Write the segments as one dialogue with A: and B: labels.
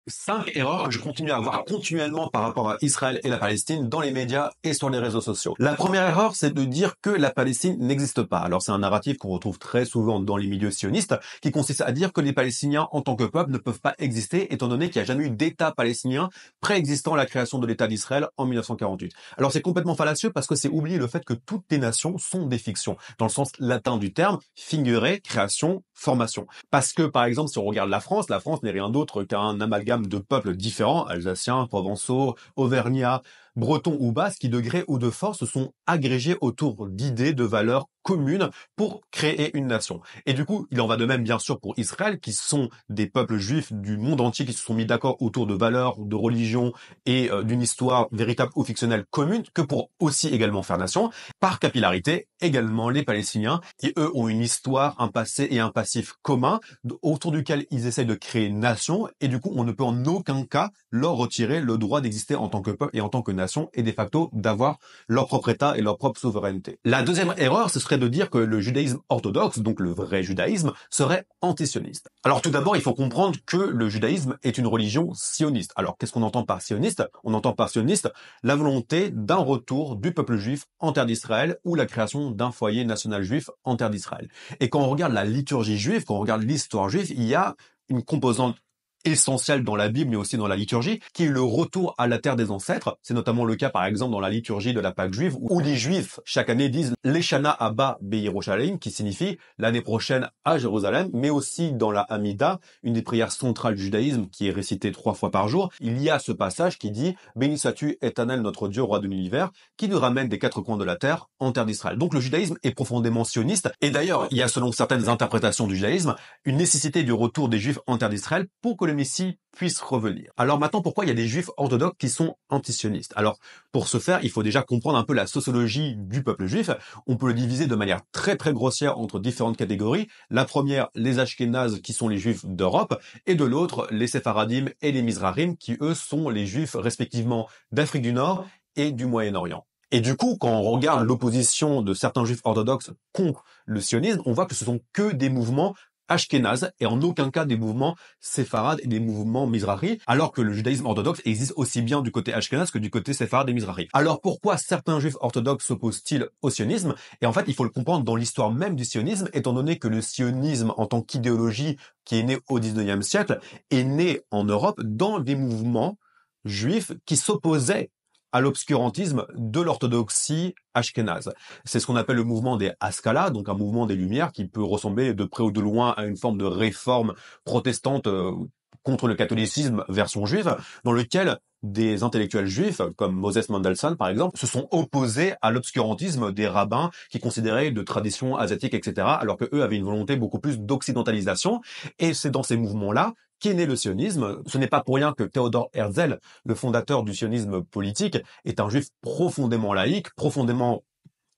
A: 5 erreurs que je continue à voir continuellement par rapport à Israël et la Palestine dans les médias et sur les réseaux sociaux. La première erreur, c'est de dire que la Palestine n'existe pas. Alors c'est un narratif qu'on retrouve très souvent dans les milieux sionistes, qui consiste à dire que les Palestiniens en tant que peuple ne peuvent pas exister, étant donné qu'il n'y a jamais eu d'État palestinien préexistant à la création de l'État d'Israël en 1948. Alors c'est complètement fallacieux parce que c'est oublier le fait que toutes les nations sont des fictions, dans le sens latin du terme, fingere, création, formation. Parce que par exemple, si on regarde la France n'est rien d'autre qu'un amalgame de peuples différents, alsaciens, provençaux, auvergnats, bretons ou basques, qui de gré ou de force se sont agrégés autour d'idées, de valeurs communes pour créer une nation. Et du coup, il en va de même bien sûr pour Israël, qui sont des peuples juifs du monde entier qui se sont mis d'accord autour de valeurs, de religions et d'une histoire véritable ou fictionnelle commune, que pour aussi également faire nation. Par capillarité, également les Palestiniens, qui eux ont une histoire, un passé et un passif commun, autour duquel ils essayent de créer une nation, et du coup on ne peut en aucun cas leur retirer le droit d'exister en tant que peuple et en tant que nation, et de facto d'avoir leur propre État et leur propre souveraineté. La deuxième erreur, ce serait de dire que le judaïsme orthodoxe, donc le vrai judaïsme, serait antisioniste. Alors tout d'abord, il faut comprendre que le judaïsme est une religion sioniste. Alors qu'est-ce qu'on entend par sioniste? On entend par sioniste la volonté d'un retour du peuple juif en terre d'Israël, ou la création d'un foyer national juif en terre d'Israël. Et quand on regarde la liturgie juive, quand on regarde l'histoire juive, il y a une composante essentielle dans la Bible, mais aussi dans la liturgie, qui est le retour à la terre des ancêtres. C'est notamment le cas, par exemple, dans la liturgie de la Pâque juive, où les Juifs, chaque année, disent « L'Eshana Abba Be'Yerushalayim », qui signifie « l'année prochaine à Jérusalem », mais aussi dans la Hamida, une des prières centrales du judaïsme, qui est récitée 3 fois par jour, il y a ce passage qui dit « Béni sois-tu, Éternel, notre Dieu, roi de l'univers », qui nous ramène des 4 coins de la terre en terre d'Israël. Donc le judaïsme est profondément sioniste, et d'ailleurs, il y a, selon certaines interprétations du judaïsme, une nécessité du retour des Juifs en terre d'Israël pour que le Messie puisse revenir. Alors maintenant, pourquoi il y a des Juifs orthodoxes qui sont antisionistes? Alors, pour ce faire, il faut déjà comprendre un peu la sociologie du peuple juif. On peut le diviser de manière très très grossière entre différentes catégories. La première, les Ashkénazes, qui sont les Juifs d'Europe, et de l'autre, les Séfaradim et les Mizrahim, qui eux sont les Juifs respectivement d'Afrique du Nord et du Moyen-Orient. Et du coup, quand on regarde l'opposition de certains Juifs orthodoxes contre le sionisme, on voit que ce sont que des mouvements ashkénazes et en aucun cas des mouvements séfarades et des mouvements mizrahi, alors que le judaïsme orthodoxe existe aussi bien du côté ashkénaze que du côté séfarade et mizrahi. Alors pourquoi certains juifs orthodoxes s'opposent-ils au sionisme? Et en fait, il faut le comprendre dans l'histoire même du sionisme, étant donné que le sionisme en tant qu'idéologie qui est né au 19e siècle est né en Europe dans des mouvements juifs qui s'opposaient à l'obscurantisme de l'orthodoxie ashkénaze. C'est ce qu'on appelle le mouvement des Haskalah, donc un mouvement des Lumières qui peut ressembler de près ou de loin à une forme de réforme protestante contre le catholicisme version juive, dans lequel des intellectuels juifs, comme Moses Mendelssohn par exemple, se sont opposés à l'obscurantisme des rabbins qui considéraient de tradition asiatique, etc., alors que eux avaient une volonté beaucoup plus d'occidentalisation. Et c'est dans ces mouvements-là qu'est né le sionisme. Ce n'est pas pour rien que Theodor Herzl, le fondateur du sionisme politique, est un juif profondément laïque, profondément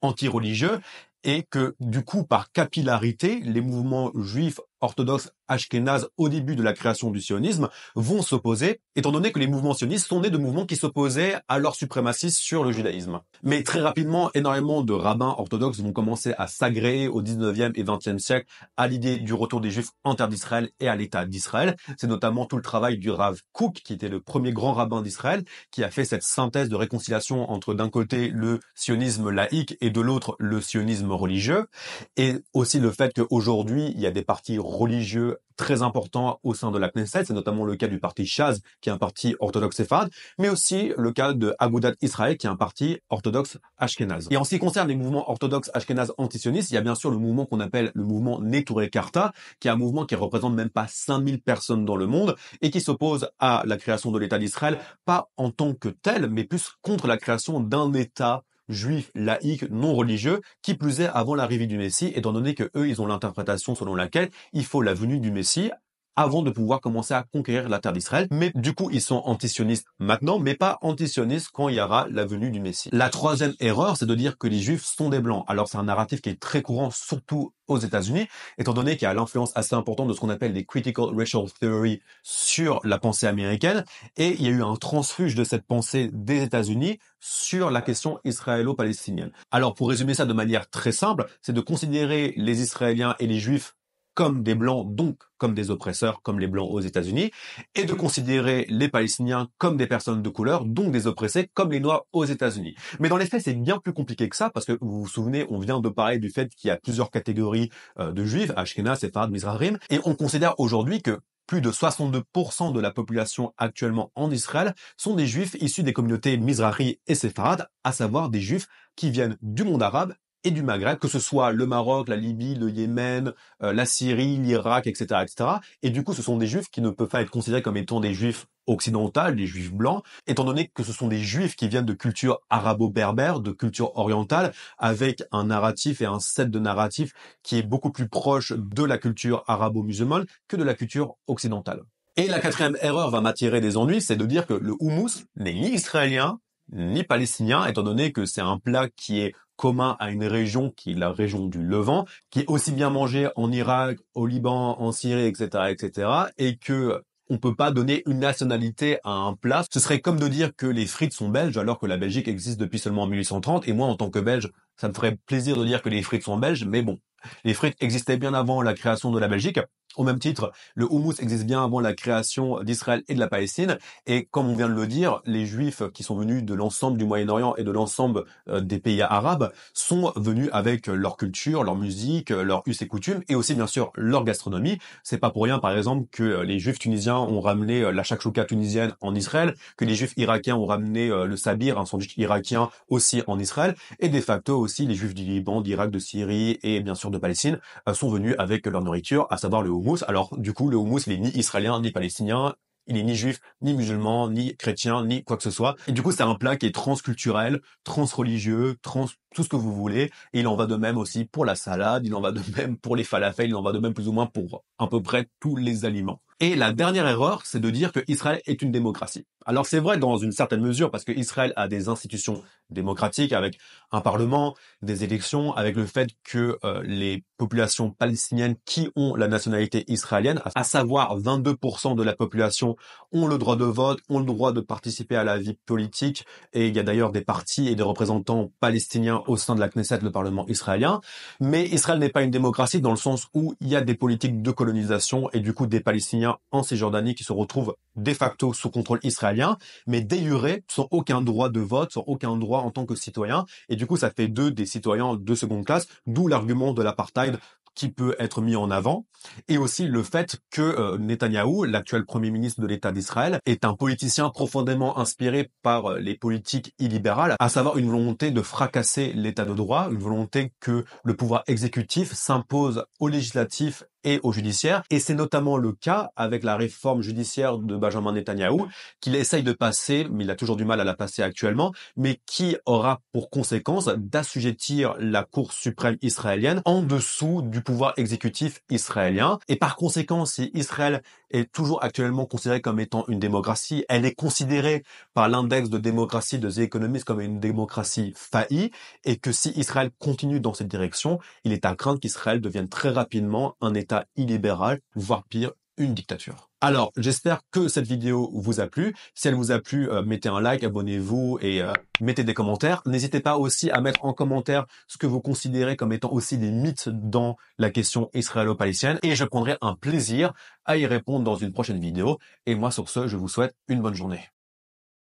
A: anti-religieux, et que du coup, par capillarité, les mouvements juifs orthodoxes ashkénazes au début de la création du sionisme vont s'opposer, étant donné que les mouvements sionistes sont nés de mouvements qui s'opposaient à leur suprématie sur le judaïsme. Mais très rapidement, énormément de rabbins orthodoxes vont commencer à s'agréer au 19e et 20e siècle à l'idée du retour des Juifs en terre d'Israël et à l'État d'Israël. C'est notamment tout le travail du Rav Kook, qui était le premier grand rabbin d'Israël, qui a fait cette synthèse de réconciliation entre d'un côté le sionisme laïque et de l'autre le sionisme religieux, et aussi le fait qu'aujourd'hui il y a des partis religieux très importants au sein de la Knesset, c'est notamment le cas du parti Shaz, qui est un parti orthodoxe séfarade, mais aussi le cas de Agudat Israël, qui est un parti orthodoxe ashkénaze. Et en ce qui concerne les mouvements orthodoxes ashkénazes antisionistes, il y a bien sûr le mouvement qu'on appelle le mouvement Neturei Karta, qui est un mouvement qui représente même pas 5000 personnes dans le monde, et qui s'oppose à la création de l'État d'Israël, pas en tant que tel, mais plus contre la création d'un État juifs, laïcs, non religieux, qui plus est avant l'arrivée du Messie, étant donné que eux, ils ont l'interprétation selon laquelle il faut la venue du Messie avant de pouvoir commencer à conquérir la terre d'Israël. Mais du coup, ils sont antisionistes maintenant, mais pas antisionistes quand il y aura la venue du Messie. La troisième erreur, c'est de dire que les Juifs sont des Blancs. Alors c'est un narratif qui est très courant, surtout aux États-Unis, étant donné qu'il y a l'influence assez importante de ce qu'on appelle les Critical Racial Theory sur la pensée américaine, et il y a eu un transfuge de cette pensée des États-Unis sur la question israélo-palestinienne. Alors pour résumer ça de manière très simple, c'est de considérer les Israéliens et les Juifs comme des Blancs, donc comme des oppresseurs, comme les Blancs aux États-Unis, et de considérer les Palestiniens comme des personnes de couleur, donc des oppressés, comme les Noirs aux États-Unis. Mais dans les faits, c'est bien plus compliqué que ça, parce que vous vous souvenez, on vient de parler du fait qu'il y a plusieurs catégories de Juifs, Ashkenaz, Séfarades, Mizrahim, et on considère aujourd'hui que plus de 62% de la population actuellement en Israël sont des Juifs issus des communautés Mizrahi et Séfarades, à savoir des Juifs qui viennent du monde arabe et du Maghreb, que ce soit le Maroc, la Libye, le Yémen, la Syrie, l'Irak, etc., etc. Et du coup, ce sont des Juifs qui ne peuvent pas être considérés comme étant des Juifs occidentaux, des Juifs blancs, étant donné que ce sont des Juifs qui viennent de culture arabo-berbère, de culture orientale, avec un narratif et un set de narratifs qui est beaucoup plus proche de la culture arabo-musulmane que de la culture occidentale. Et la quatrième erreur va m'attirer des ennuis, c'est de dire que le houmous n'est ni israélien, ni palestinien, étant donné que c'est un plat qui est commun à une région qui est la région du Levant, qui est aussi bien mangé en Irak, au Liban, en Syrie, etc., etc., et que on peut pas donner une nationalité à un plat. Ce serait comme de dire que les frites sont belges alors que la Belgique existe depuis seulement 1830, et moi, en tant que Belge, ça me ferait plaisir de dire que les frites sont belges, mais bon, les frites existaient bien avant la création de la Belgique. Au même titre, le houmous existe bien avant la création d'Israël et de la Palestine. Et comme on vient de le dire, les Juifs qui sont venus de l'ensemble du Moyen-Orient et de l'ensemble des pays arabes sont venus avec leur culture, leur musique, leurs us et coutumes, et aussi bien sûr leur gastronomie. C'est pas pour rien, par exemple, que les Juifs tunisiens ont ramené la shakshuka tunisienne en Israël, que les Juifs irakiens ont ramené le sabir, un sandwich irakien, aussi en Israël, et de facto aussi les Juifs du Liban, d'Irak, de Syrie et bien sûr de Palestine sont venus avec leur nourriture, à savoir le houmous. Alors du coup, le houmous, il est ni israélien, ni palestinien, il est ni juif, ni musulman, ni chrétien, ni quoi que ce soit. Et du coup, c'est un plat qui est transculturel, transreligieux, tout ce que vous voulez. Et il en va de même aussi pour la salade, il en va de même pour les falafels, il en va de même plus ou moins pour à peu près tous les aliments. Et la dernière erreur, c'est de dire que Israël est une démocratie. Alors c'est vrai dans une certaine mesure, parce que Israël a des institutions démocratiques avec un parlement, des élections, avec le fait que les populations palestiniennes qui ont la nationalité israélienne, à savoir 22% de la population, ont le droit de vote, ont le droit de participer à la vie politique, et il y a d'ailleurs des partis et des représentants palestiniens au sein de la Knesset, le Parlement israélien. Mais Israël n'est pas une démocratie dans le sens où il y a des politiques de colonisation et du coup des Palestiniens en Cisjordanie qui se retrouvent de facto sous contrôle israélien, mais de jure sans aucun droit de vote, sans aucun droit en tant que citoyen. Et du coup, ça fait d'eux des citoyens de seconde classe, d'où l'argument de l'apartheid qui peut être mis en avant, et aussi le fait que Netanyahou, l'actuel premier ministre de l'État d'Israël, est un politicien profondément inspiré par les politiques illibérales, à savoir une volonté de fracasser l'État de droit, une volonté que le pouvoir exécutif s'impose au législatif et au judiciaire, et c'est notamment le cas avec la réforme judiciaire de Benjamin Netanyahou, qu'il essaye de passer, mais il a toujours du mal à la passer actuellement, mais qui aura pour conséquence d'assujettir la Cour suprême israélienne en dessous du pouvoir exécutif israélien. Et par conséquent, si Israël est toujours actuellement considérée comme étant une démocratie, elle est considérée par l'index de démocratie de The Economist comme une démocratie faillie, et que si Israël continue dans cette direction, il est à craindre qu'Israël devienne très rapidement un État illibéral, voire pire, une dictature. Alors, j'espère que cette vidéo vous a plu. Si elle vous a plu, mettez un like, abonnez-vous et mettez des commentaires. N'hésitez pas aussi à mettre en commentaire ce que vous considérez comme étant aussi des mythes dans la question israélo-palestinienne. Et je prendrai un plaisir à y répondre dans une prochaine vidéo. Et moi, sur ce, je vous souhaite une bonne journée.